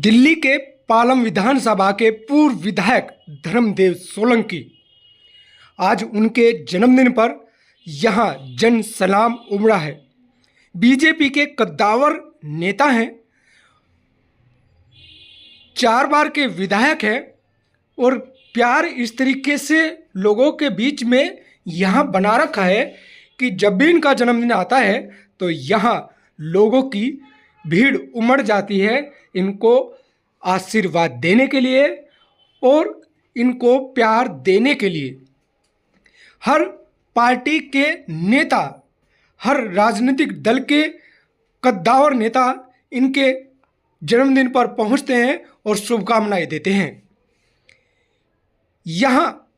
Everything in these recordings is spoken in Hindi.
दिल्ली के पालम विधानसभा के पूर्व विधायक धर्मदेव सोलंकी आज उनके जन्मदिन पर यहां जन सलाम उमड़ा है। बीजेपी के कद्दावर नेता हैं, 4 बार के विधायक हैं और प्यार इस तरीके से लोगों के बीच में यहाँ बना रखा है कि जब भी इनका जन्मदिन आता है तो यहाँ लोगों की भीड़ उमड़ जाती है इनको आशीर्वाद देने के लिए और इनको प्यार देने के लिए। हर पार्टी के नेता, हर राजनीतिक दल के कद्दावर नेता इनके जन्मदिन पर पहुंचते हैं और शुभकामनाएं देते हैं। यहाँ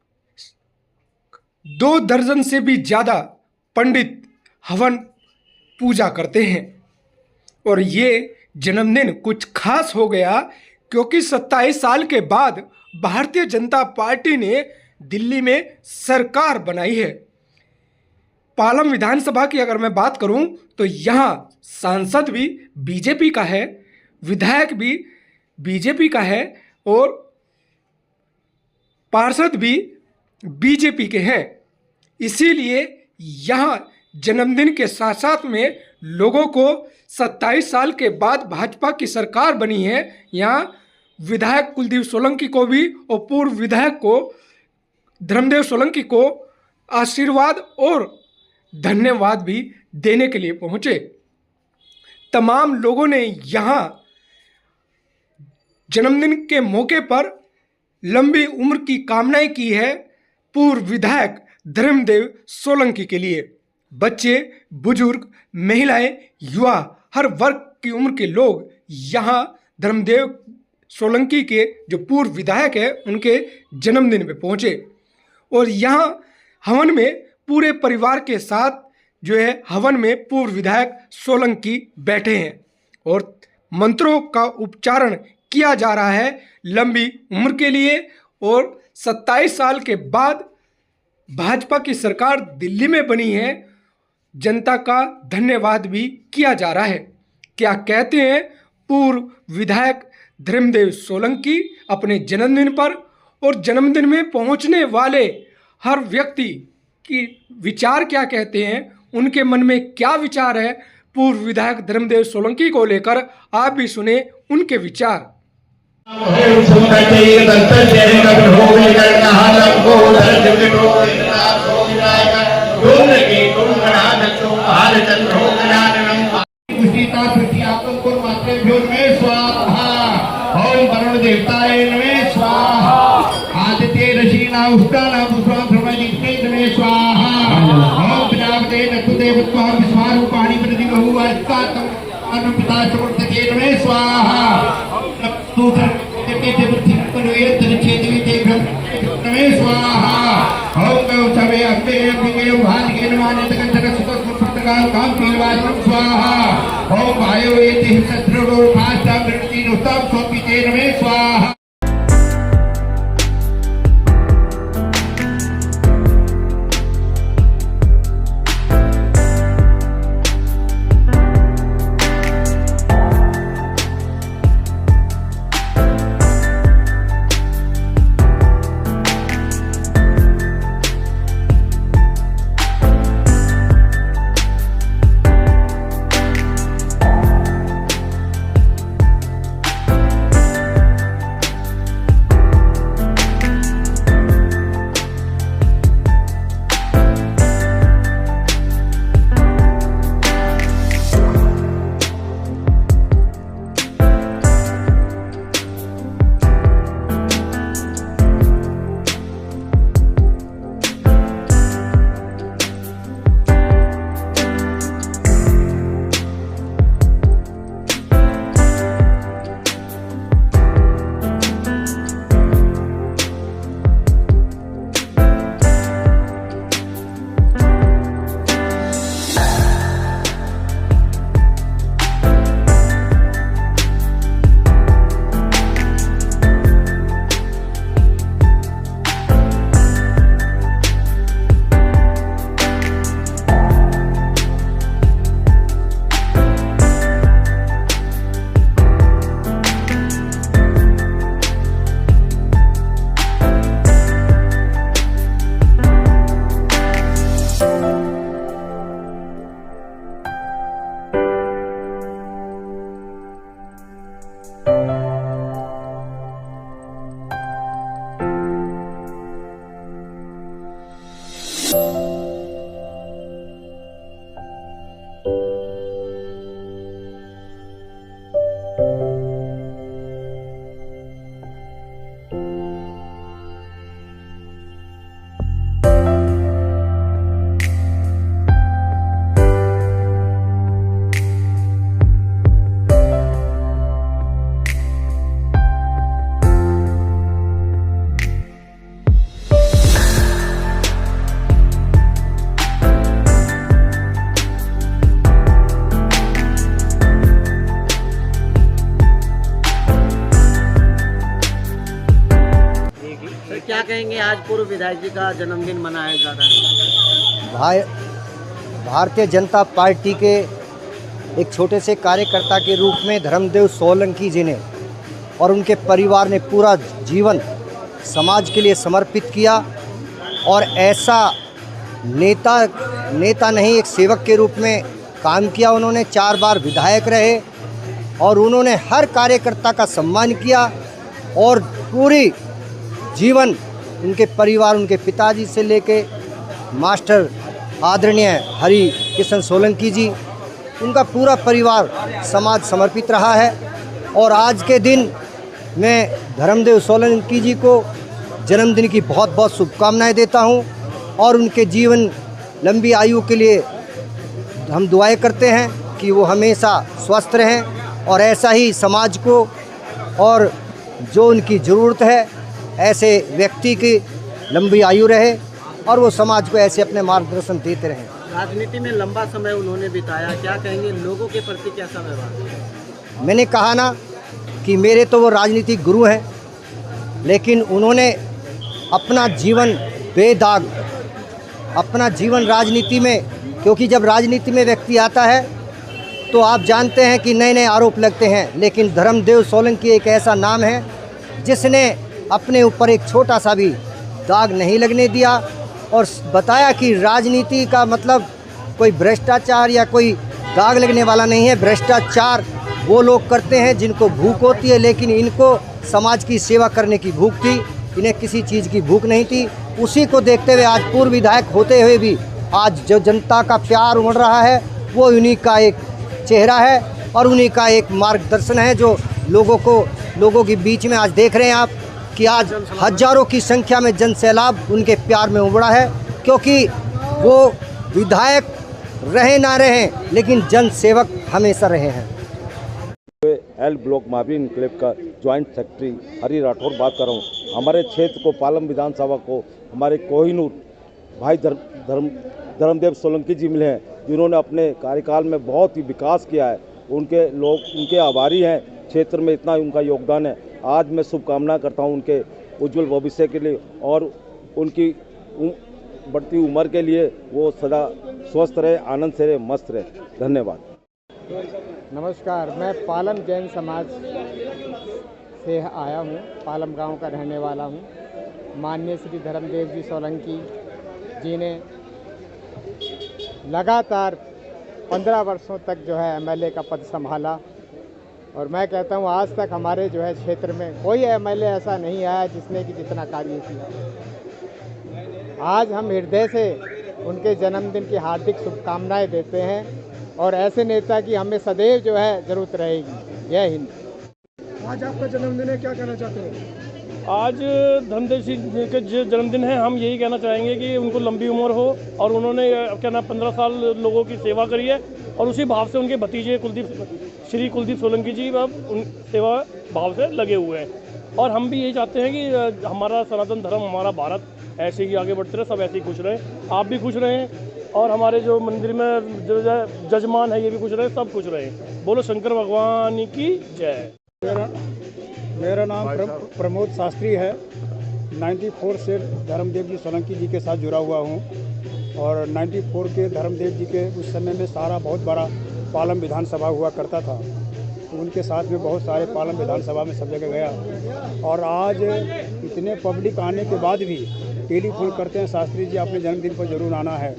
2 दर्जन से भी ज़्यादा पंडित हवन पूजा करते हैं और ये जन्मदिन कुछ खास हो गया क्योंकि 27 साल के बाद भारतीय जनता पार्टी ने दिल्ली में सरकार बनाई है। पालम विधानसभा की अगर मैं बात करूं तो यहाँ सांसद भी बीजेपी का है, विधायक भी बीजेपी का है और पार्षद भी बीजेपी के हैं। इसीलिए यहाँ जन्मदिन के साथ साथ में लोगों को 27 साल के बाद भाजपा की सरकार बनी है, यहाँ विधायक कुलदीप सोलंकी को भी और पूर्व विधायक को धर्मदेव सोलंकी को आशीर्वाद और धन्यवाद भी देने के लिए पहुँचे। तमाम लोगों ने यहाँ जन्मदिन के मौके पर लंबी उम्र की कामनाएं की है पूर्व विधायक धर्मदेव सोलंकी के लिए। बच्चे, बुजुर्ग, महिलाएं, युवा, हर वर्ग की उम्र के लोग यहाँ धर्मदेव सोलंकी के जो पूर्व विधायक है उनके जन्मदिन में पहुँचे और यहाँ हवन में पूरे परिवार के साथ जो है हवन में पूर्व विधायक सोलंकी बैठे हैं और मंत्रों का उच्चारण किया जा रहा है लंबी उम्र के लिए। और 27 साल के बाद भाजपा की सरकार दिल्ली में बनी है, जनता का धन्यवाद भी किया जा रहा है। क्या कहते हैं पूर्व विधायक धर्मदेव सोलंकी अपने जन्मदिन पर और जन्मदिन में पहुंचने वाले हर व्यक्ति की विचार क्या कहते हैं, उनके मन में क्या विचार है पूर्व विधायक धर्मदेव सोलंकी को लेकर, आप भी सुने उनके विचार। ओम वरुण देवताय नमः स्वाहा। आदित्य ऋषिना उष्टाना पुष्पां ब्रह्मजित्ते नमः स्वाहा। ओम प्रजापते नकुदेवत्वा विश्वारूपाणि प्रतिबहुवर्तातं अनुपिता समर्थके नमः स्वाहा। नक्तुधर के देवति पनवेर तरिछेदिते नमः स्वाहा। ओम गौतमे अम्बे अम्बिके भानिके नमः नितकंतक सुतस्मुक्तकाल काम पीलवासं स्वाहा। ओम वायो एति शत्रुरो फास्ता मृति नुतम सोपिते नमः स्वाहा। पूर्व विधायक जी का जन्मदिन मनाया जा रहा है। भाई भारतीय जनता पार्टी के एक छोटे से कार्यकर्ता के रूप में धर्मदेव सोलंकी जी ने और उनके परिवार ने पूरा जीवन समाज के लिए समर्पित किया और ऐसा नेता नहीं, एक सेवक के रूप में काम किया। उन्होंने 4 बार विधायक रहे और उन्होंने हर कार्यकर्ता का सम्मान किया और पूरी जीवन उनके परिवार, उनके पिताजी से लेके मास्टर आदरणीय हरि किशन सोलंकी जी, उनका पूरा परिवार समाज समर्पित रहा है। और आज के दिन मैं धर्मदेव सोलंकी जी को जन्मदिन की बहुत बहुत शुभकामनाएं देता हूं और उनके जीवन लंबी आयु के लिए हम दुआएं करते हैं कि वो हमेशा स्वस्थ रहें और ऐसा ही समाज को और जो उनकी ज़रूरत है ऐसे व्यक्ति की लंबी आयु रहे और वो समाज को ऐसे अपने मार्गदर्शन देते रहें। राजनीति में लंबा समय उन्होंने बिताया, क्या कहेंगे लोगों के प्रति कैसा व्यवहार? मैंने कहा ना कि मेरे तो वो राजनीतिक गुरु हैं, लेकिन उन्होंने अपना जीवन बेदाग, अपना जीवन राजनीति में, क्योंकि जब राजनीति में व्यक्ति आता है तो आप जानते हैं कि नए नए आरोप लगते हैं, लेकिन धर्मदेव सोलंकी एक ऐसा नाम है जिसने अपने ऊपर एक छोटा सा भी दाग नहीं लगने दिया और बताया कि राजनीति का मतलब कोई भ्रष्टाचार या कोई दाग लगने वाला नहीं है। भ्रष्टाचार वो लोग करते हैं जिनको भूख होती है, लेकिन इनको समाज की सेवा करने की भूख थी, इन्हें किसी चीज़ की भूख नहीं थी। उसी को देखते हुए आज पूर्व विधायक होते हुए भी आज जो जनता का प्यार उमड़ रहा है वो उन्हीं का एक चेहरा है और उन्हीं का एक मार्गदर्शन है जो लोगों के बीच में आज देख रहे हैं आप कि आज हजारों की संख्या में जन सैलाब उनके प्यार में उमड़ा है, क्योंकि वो विधायक रहे ना रहे लेकिन जन सेवक हमेशा रहे हैं। एल ब्लॉक महावीर इनक्लेव का ज्वाइंट सेक्रेटरी हरि राठौर बात कर रहा हूँ। हमारे क्षेत्र को पालम विधानसभा को हमारे कोहिनूर भाई धर्मदेव सोलंकी जी मिले हैं, जिन्होंने अपने कार्यकाल में बहुत ही विकास किया है। उनके आभारी हैं, क्षेत्र में इतना उनका योगदान है। आज मैं शुभकामना करता हूं उनके उज्जवल भविष्य के लिए और उनकी बढ़ती उम्र के लिए वो सदा स्वस्थ रहे, आनंद से रहे, मस्त रहे। धन्यवाद। नमस्कार, मैं पालम जैन समाज से आया हूँ, पालम गांव का रहने वाला हूँ। माननीय श्री धर्मदेव जी सोलंकी जी ने लगातार 15 वर्षों तक जो है एमएलए का पद संभाला और मैं कहता हूँ आज तक हमारे जो है क्षेत्र में कोई एमएलए ऐसा नहीं आया जिसने कि जितना कार्य किया। आज हम हृदय से उनके जन्मदिन की हार्दिक शुभकामनाएं देते हैं और ऐसे नेता की हमें सदैव जो है ज़रूरत रहेगी। जय हिंद। आज आपका जन्मदिन है, क्या कहना चाहते हैं? आज धर्मदेव सिंह जी का जो जन्मदिन है, हम यही कहना चाहेंगे कि उनको लंबी उम्र हो और उन्होंने क्या नाम 15 साल लोगों की सेवा करी है और उसी भाव से उनके भतीजे श्री कुलदीप सोलंकी जी अब उन सेवा भाव से लगे हुए हैं और हम भी यही चाहते हैं कि हमारा सनातन धर्म, हमारा भारत ऐसे ही आगे बढ़ते रहे, सब ऐसे ही खुश रहें, आप भी खुश रहें और हमारे जो मंदिर में जो जजमान है ये भी खुश रहे, सब खुश रहें। बोलो शंकर भगवान की जय। मेरा नाम प्रमोद शास्त्री है। 94 से धर्मदेव जी सोलंकी जी के साथ जुड़ा हुआ हूँ और 94 के धर्मदेव जी के उस समय में सारा बहुत बड़ा पालम विधानसभा हुआ करता था, तो उनके साथ में बहुत सारे पालम विधानसभा में सब जगह गया और आज इतने पब्लिक आने के बाद भी टेलीफोन करते हैं, शास्त्री जी अपने जन्मदिन पर जरूर आना है।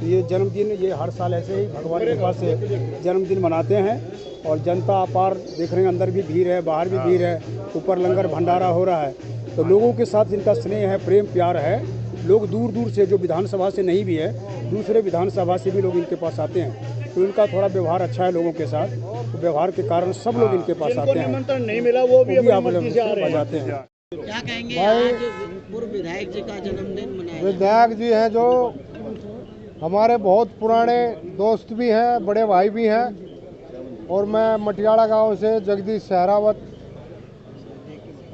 ये जन्मदिन ये हर साल ऐसे ही भगवान की कृपा से जन्मदिन मनाते हैं और जनता अपार देख रहे हैं, अंदर भी भीड़ है, बाहर भी भीड़ है, ऊपर लंगर भंडारा हो रहा है। तो लोगों के साथ जिनका स्नेह है, प्रेम प्यार है, लोग दूर दूर से जो विधानसभा से नहीं भी है, दूसरे विधानसभा से भी लोग इनके पास आते हैं। तो इनका थोड़ा व्यवहार अच्छा है लोगों के साथ, तो व्यवहार के कारण सब लोग इनके पास आते हैं। निमंत्रण नहीं मिला वो भी आप लोग जाते हैं। क्या कहेंगे आज पूर्व विधायक जी का जन्मदिन मनाया? विधायक जी हैं जो हमारे बहुत पुराने दोस्त भी हैं, बड़े भाई भी हैं और मैं मटियाला गांव से जगदीश सहरावत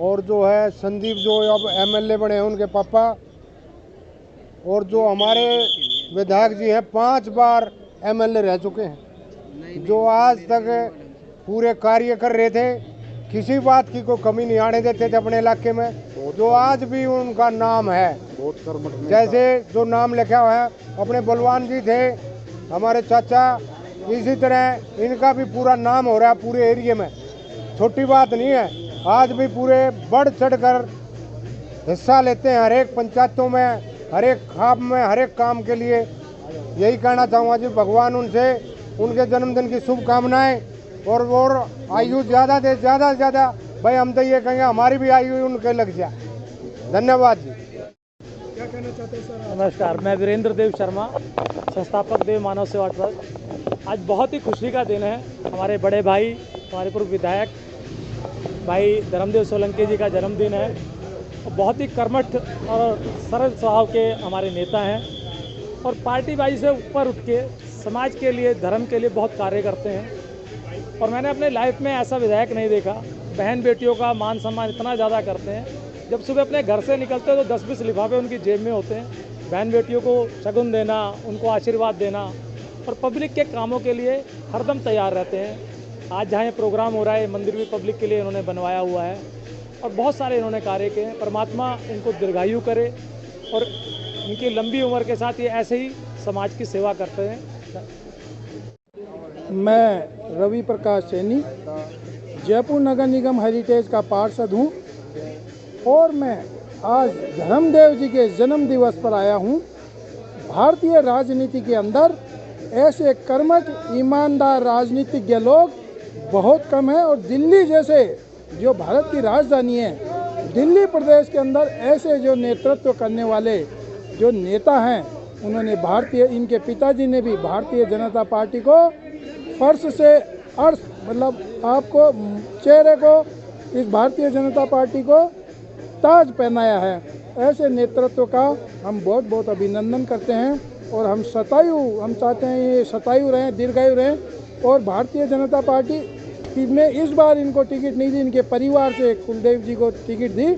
और जो है संदीप जो अब एमएलए बने हैं उनके पापा और जो हमारे विधायक जी हैं 5 बार एमएलए रह चुके हैं, जो आज तक पूरे कार्य कर रहे थे किसी बात की कोई कमी नहीं आने देते थे अपने इलाके में, जो आज भी उनका नाम है। जैसे जो नाम लिखा हुआ है, अपने बलवान जी थे हमारे चाचा, इसी तरह इनका भी पूरा नाम हो रहा है पूरे एरिया में। छोटी बात नहीं है, आज भी पूरे बढ़ चढ़ कर हिस्सा लेते हैं हर एक पंचायतों में, हर एक खाप में, हर एक काम के लिए। यही कहना चाहूँगा जी, भगवान उनसे उनके जन्मदिन की शुभकामनाएं, और आयु ज़्यादा दे, ज़्यादा से ज़्यादा। भाई हम तो ये कहेंगे हमारी भी आयु उनके लग जाए। धन्यवाद जी। क्या कहना चाहते हैं सर? नमस्कार, मैं वीरेंद्र देव शर्मा, संस्थापक देव मानव सेवा ट्रस्ट। आज बहुत ही खुशी का दिन है। हमारे बड़े भाई, हमारे पूर्व विधायक भाई धर्मदेव सोलंकी जी का जन्मदिन है। बहुत ही कर्मठ और सरल स्वभाव के हमारे नेता हैं, और पार्टीबाजी से ऊपर उठ के समाज के लिए, धर्म के लिए बहुत कार्य करते हैं। और मैंने अपने लाइफ में ऐसा विधायक नहीं देखा। बहन बेटियों का मान सम्मान इतना ज़्यादा करते हैं। जब सुबह अपने घर से निकलते हैं तो 10-20 लिफाफे उनकी जेब में होते हैं। बहन बेटियों को शगुन देना, उनको आशीर्वाद देना, और पब्लिक के कामों के लिए हरदम तैयार रहते हैं। आज जहाँ ये प्रोग्राम हो रहा है, मंदिर भी पब्लिक के लिए इन्होंने बनवाया हुआ है, और बहुत सारे इन्होंने कार्य किए हैं। परमात्मा इनको दीर्घायु करे और इनकी लंबी उम्र के साथ ये ऐसे ही समाज की सेवा करते हैं। मैं रवि प्रकाश सैनी, जयपुर नगर निगम हेरिटेज का पार्षद हूँ, और मैं आज धर्मदेव जी के जन्म दिवस पर आया हूँ। भारतीय राजनीति के अंदर ऐसे कर्मठ, ईमानदार राजनीतिज्ञ लोग बहुत कम हैं, और दिल्ली जैसे जो भारत की राजधानी है, दिल्ली प्रदेश के अंदर ऐसे जो नेतृत्व करने वाले जो नेता हैं, उन्होंने इनके पिताजी ने भी भारतीय जनता पार्टी को फर्श से अर्श, मतलब आपको चेहरे को, इस भारतीय जनता पार्टी को ताज पहनाया है। ऐसे नेतृत्व का हम बहुत बहुत अभिनंदन करते हैं, और हम चाहते हैं ये शतायु रहें, दीर्घायु रहें। और भारतीय जनता पार्टी ने इस बार इनको टिकट नहीं दी, इनके परिवार से कुलदेव जी को टिकट दी।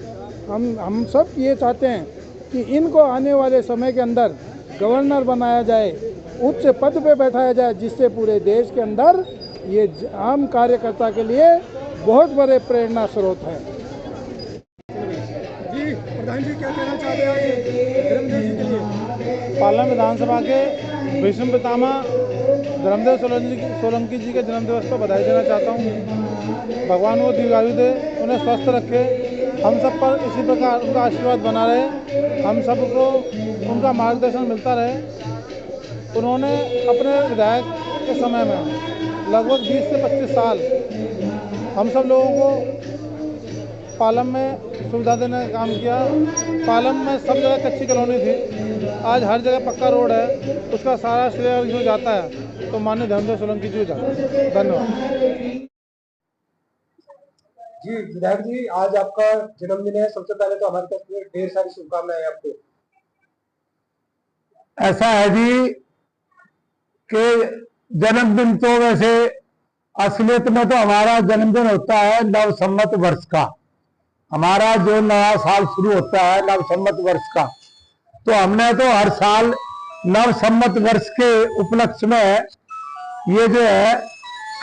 हम सब ये चाहते हैं कि इनको आने वाले समय के अंदर गवर्नर बनाया जाए, उच्च पद पे बैठाया जाए, जिससे पूरे देश के अंदर ये आम कार्यकर्ता के लिए बहुत बड़े प्रेरणा स्रोत हैं। जी प्रधान जी, क्या कहना चाहते हैं आज धर्मदेव जी के लिए? पालम विधानसभा के भीष्म पितामह धर्मदेव सोलंकी जी के जन्मदिवस पर बधाई देना चाहता हूँ। भगवान वो दीर्घायु दे, उन्हें स्वस्थ रखे, हम सब पर इसी प्रकार उनका आशीर्वाद बना रहे, हम सबको उनका मार्गदर्शन मिलता रहे। उन्होंने अपने विधायक के समय में लगभग 20 से 25 साल हम सब लोगों को पालम में सुविधा देने का काम किया। पालम में सब जगह कच्ची कॉलोनी थी, आज हर जगह पक्का रोड है। उसका सारा श्रेय जो जाता है तो माननीय धर्मदेव सोलंकी जी जाता है। धन्यवाद जी। विधायक जी, आज आपका जन्मदिन है। सबसे पहले तो हमारे तरफ से ढेर सारी शुभकामनाएं आपको। ऐसा है जी कि जन्मदिन तो वैसे असलियत में तो हमारा जन्मदिन होता है नव संवत वर्ष का। हमारा जो नया साल शुरू होता है नव संवत वर्ष का, तो हमने तो हर साल नव संवत वर्ष के उपलक्ष्य में ये जो है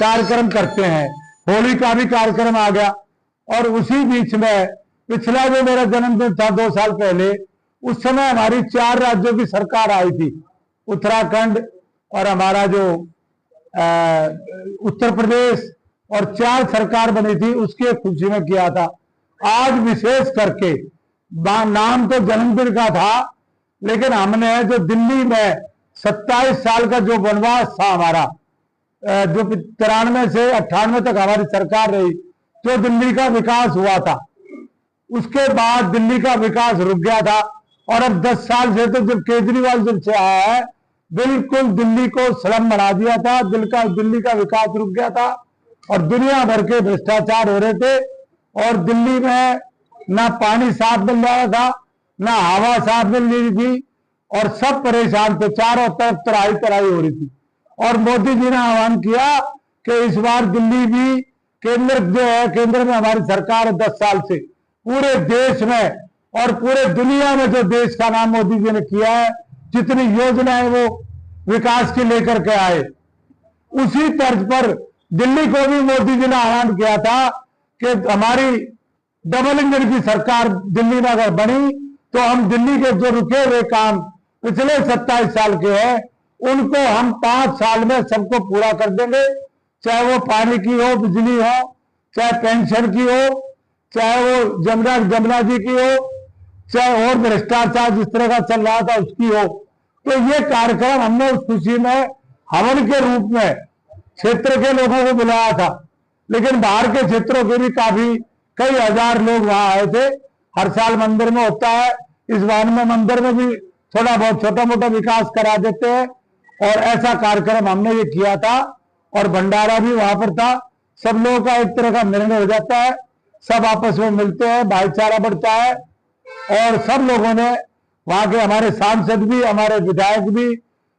कार्यक्रम करते हैं। होली का भी कार्यक्रम आ गया, और उसी बीच में पिछला जो मेरा जन्मदिन था 2 साल पहले, उस समय हमारी 4 राज्यों की सरकार आई थी, उत्तराखंड और हमारा जो उत्तर प्रदेश, और 4 सरकार बनी थी, उसकी खुशी में किया था। आज विशेष करके नाम तो जन्मदिन का था, लेकिन हमने जो दिल्ली में 27 साल का जो वनवास था हमारा, जो 93 से 98 तक हमारी सरकार रही, जो दिल्ली का विकास हुआ था, उसके बाद दिल्ली का विकास रुक गया था। और अब 10 साल से तो जब केजरीवाल जब से आया है, बिल्कुल दिल्ली को स्लम बना दिया था। दिल्ली का विकास रुक गया था, और दुनिया भर के भ्रष्टाचार हो रहे थे, और दिल्ली में ना पानी साफ मिल रहा था, ना हवा साफ मिल रही थी, और सब परेशान थे। चारों तरफ तराई हो रही थी। और मोदी जी ने आह्वान किया कि इस बार दिल्ली भी केंद्र में हमारी सरकार 10 साल से पूरे देश में और पूरे दुनिया में जो देश का नाम मोदी जी ने किया है, जितनी योजनाएं वो विकास की लेकर के आए, उसी तर्ज पर दिल्ली को भी मोदी जी ने आह्वान किया था कि हमारी डबल इंजन की सरकार दिल्ली में अगर बनी तो हम दिल्ली के जो रुके हुए काम पिछले 27 साल के हैं उनको हम 5 साल में सबको पूरा कर देंगे, चाहे वो पानी की हो, बिजली हो, चाहे पेंशन की हो, चाहे वो जमुना जी की हो, चाहे और भ्रष्टाचार जिस तरह का चल रहा था उसकी हो। तो ये कार्यक्रम हमने उस खुशी में हवन के रूप में क्षेत्र के लोगों को बुलाया था, लेकिन बाहर के क्षेत्रों के भी काफी कई हजार लोग वहां आए थे। हर साल मंदिर में होता है, इस बार में मंदिर में भी थोड़ा बहुत छोटा मोटा विकास करा देते हैं और ऐसा कार्यक्रम हमने ये किया था और भंडारा भी वहां पर था। सब लोगों का एक तरह का निर्णय हो जाता है, सब आपस में मिलते हैं, भाईचारा बढ़ता है और सब लोगों ने वहां के हमारे सांसद भी, हमारे विधायक भी,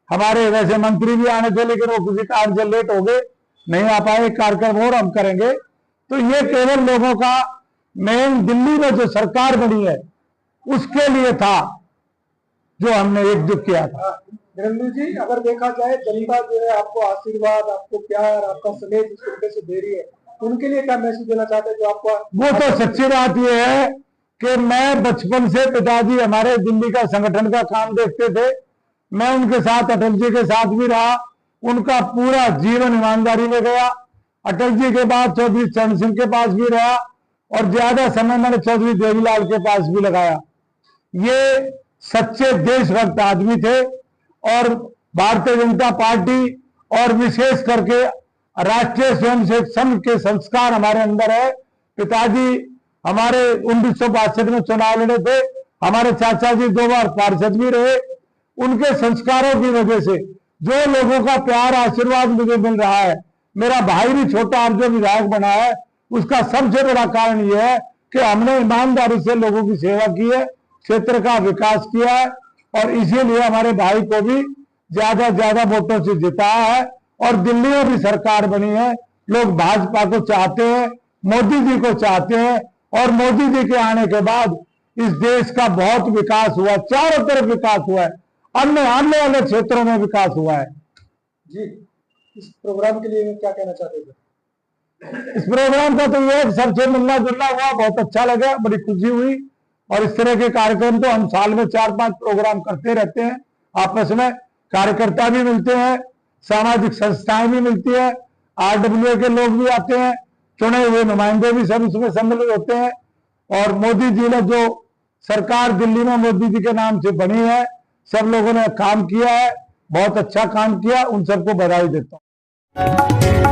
हमारे वैसे मंत्री भी आने थे लेकिन वो किसी कारण से लेट हो गए, नहीं आ पाए। कार्यक्रम और हम करेंगे। तो ये केवल लोगों का मेन दिल्ली में जो सरकार बनी है उसके लिए था जो हमने एकजुट किया था। धर्मदेव जी, अगर देखा जाए जनता जो है आपको आशीर्वाद, आपको प्यार, आपका स्नेह जिस तरीके से दे रही है, उनके लिए क्या मैसेज देना चाहते हैं जो आपको? वो तो सच्ची बात ये है कि मैं बचपन से पिताजी हमारे दिल्ली का संगठन का काम देखते थे, मैं उनके साथ अटल जी के साथ भी रहा, उनका पूरा जीवन ईमानदारी में गया। अटल जी के बाद चौधरी चरण सिंह के पास भी रहा और ज्यादा समय मैंने चौधरी देवीलाल के पास भी लगाया। ये सच्चे देशभक्त आदमी थे और भारतीय जनता पार्टी और विशेष करके राष्ट्रीय स्वयंसेवक संघ के संस्कार हमारे अंदर है। पिताजी हमारे 1962 में चुनाव लड़े थे, हमारे चाचा जी 2 बार पार्षद भी रहे। उनके संस्कारों की वजह से जो लोगों का प्यार आशीर्वाद मुझे मिल रहा है, मेरा भाई भी छोटा और जो विधायक बना है, उसका सबसे बड़ा कारण यह है कि हमने ईमानदारी से लोगों की सेवा की है, क्षेत्र का विकास किया है और इसीलिए हमारे भाई को भी ज्यादा वोटों से जिताया है और दिल्ली में भी सरकार बनी है। लोग भाजपा को चाहते हैं, मोदी जी को चाहते हैं और मोदी जी के आने के बाद इस देश का बहुत विकास हुआ, चारों तरफ विकास हुआ है, अन्य आने वाले क्षेत्रों में विकास हुआ है। जी, इस प्रोग्राम के लिए क्या कहना चाहते थे? इस प्रोग्राम का तो यह सबसे मिलना जुलना हुआ, बहुत अच्छा लगा, बड़ी खुशी हुई और इस तरह के कार्यक्रम तो हम साल में 4-5 प्रोग्राम करते रहते हैं। आपस में कार्यकर्ता भी मिलते हैं, सामाजिक संस्थाएं भी मिलती है, RWA के लोग भी आते हैं, चुने हुए नुमाइंदे भी सब इसमें सम्मिलित होते हैं और मोदी जी ने जो सरकार दिल्ली में मोदी जी के नाम से बनी है, सब लोगों ने काम किया है, बहुत अच्छा काम किया, उन सबको बधाई देता हूँ।